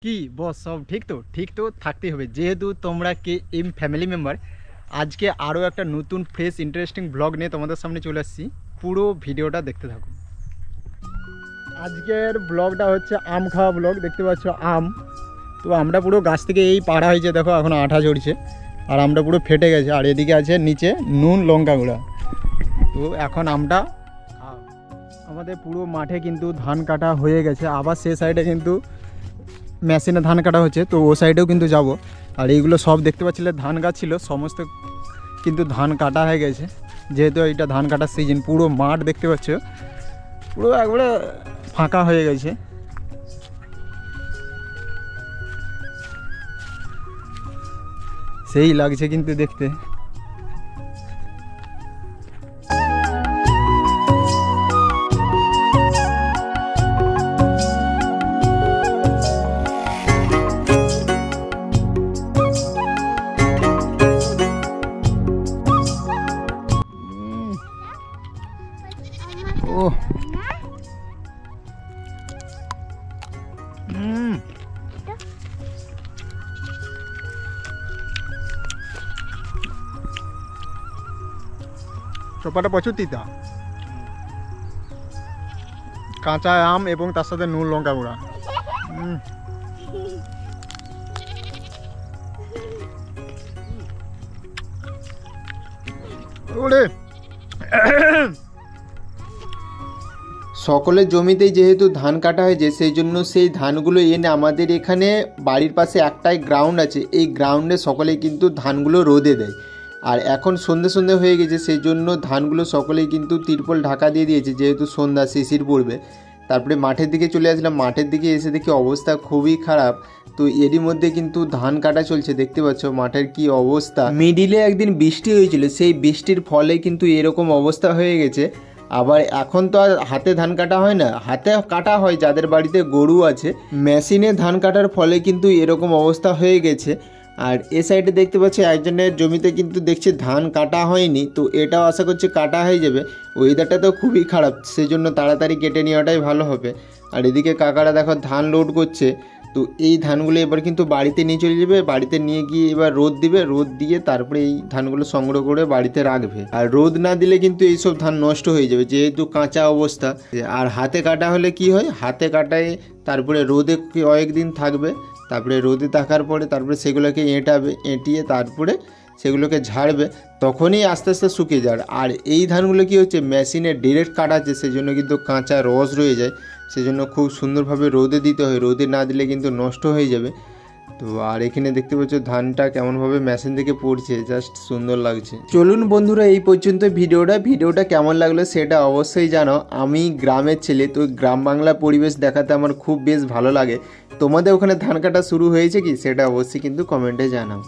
কি বস সব ঠিক তো থাকতেই হবে, যেহেতু তোমরা কে এম ফ্যামিলি মেম্বার। আজকে আরও একটা নতুন ফ্রেশ ইন্টারেস্টিং ব্লগ নিয়ে তোমাদের সামনে চলে আসছি। পুরো ভিডিওটা দেখতে থাকুন। আজকের ব্লগটা হচ্ছে আম খাওয়া ব্লগ। দেখতে পাচ্ছ আম, তো আমরা পুরো গাছ থেকে এই পাড়া হয়েছে, দেখো এখন আঠা ঝরছে আর আমরা পুরো ফেটে গেছে। আর এদিকে আছে নিচে নুন লঙ্কা গুঁড়া। তো এখন আমটা আমাদের পুরো মাঠে কিন্তু ধান কাটা হয়ে গেছে, আবার সে সাইডে কিন্তু মেশিনে ধান কাটা হচ্ছে, তো ও সাইডেও কিন্তু যাব। আর এইগুলো সব দেখতে পাচ্ছিলে ধান গাছ ছিল, সমস্ত কিন্তু ধান কাটা হয়ে গেছে, যেহেতু এটা ধান কাটার সিজন। পুরো মাঠ দেখতে পাচ্ছ পুরো একবারে ফাঁকা হয়ে গেছে। সেই লাগছে কিন্তু দেখতে। ও চোপাটা প্রচুর তিতা, কাঁচা আম এবং তার সাথে নুন লঙ্কা গুঁড়া। ওরে সকলের জমিতেই যেহেতু ধান কাটা হয়েছে, সেই জন্য সেই ধানগুলো এনে আমাদের এখানে বাড়ির পাশে একটাই গ্রাউন্ড আছে, এই গ্রাউন্ডে সকলেই কিন্তু ধানগুলো রোদে দেয়। আর এখন সন্ধে সন্ধে হয়ে গেছে, সেই জন্য ধানগুলো সকলেই কিন্তু তিরপল ঢাকা দিয়ে দিয়েছে, যেহেতু সন্ধ্যা শিশির পড়বে। তারপরে মাঠের দিকে চলে আসলাম, মাঠের দিকে এসে দেখি অবস্থা খুবই খারাপ। তো এরই মধ্যে কিন্তু ধান কাটা চলছে, দেখতে পাচ্ছ মাঠের কি অবস্থা। মিডিলে একদিন বৃষ্টি হয়েছিল, সেই বৃষ্টির ফলে কিন্তু এরকম অবস্থা হয়ে গেছে। আবার এখন তো আর হাতে ধান কাটা হয় না, হাতে কাটা হয় যাদের বাড়িতে গরু আছে। মেশিনে ধান কাটার ফলে কিন্তু এরকম অবস্থা হয়ে গেছে। আর এ সাইডে দেখতে পাচ্ছি একজনের জমিতে কিন্তু দেখছি ধান কাটা হয়নি, তো এটাও আশা করছি কাটা হয়ে যাবে। ওয়েদারটা তো খুবই খারাপ, সেই জন্য তাড়াতাড়ি কেটে নেওয়াটাই ভালো হবে। আর এদিকে কাকারা দেখো ধান লোড করছে। তো এই ধানগুলো এবার কিন্তু বাড়িতে নিয়ে চলে যাবে, বাড়িতে নিয়ে গিয়ে এবার রোদ দিবে, রোদ দিয়ে তারপরে এই ধানগুলো সংগ্রহ করে বাড়িতে রাখবে। আর রোদ না দিলে কিন্তু এইসব ধান নষ্ট হয়ে যাবে, যেহেতু কাঁচা অবস্থা। আর হাতে কাটা হলে কি হয়, হাতে কাটায় তারপরে রোদে কয়েকদিন থাকবে, তারপরে রোদে থাকার পরে তারপরে সেগুলোকে এঁটিয়ে তারপরে সেগুলোকে ঝাড়বে, তখনই আস্তে আস্তে শুকিয়ে যায়। আর এই ধানগুলো কি হচ্ছে মেশিনে ডিরেক্ট কাটাচ্ছে, সেই জন্য কিন্তু কাঁচা রস রয়ে যায়, সেজন্য খুব সুন্দরভাবে রোদে দিতে হয়, রোদে না দিলে কিন্তু নষ্ট হয়ে যাবে। তো আর এখানে দেখতে পাচ্ছ ধানটা কেমনভাবে মেশিন থেকে পড়ছে, জাস্ট সুন্দর লাগছে। চলুন বন্ধুরা, এই পর্যন্ত ভিডিওটা কেমন লাগলো সেটা অবশ্যই জানো। আমি গ্রামের ছেলে, তো গ্রাম বাংলা পরিবেশ দেখাতে আমার খুব বেশ ভালো লাগে। তোমাদের ওখানে ধান কাটা শুরু হয়েছে কি সেটা অবশ্যই কিন্তু কমেন্টে জানাও।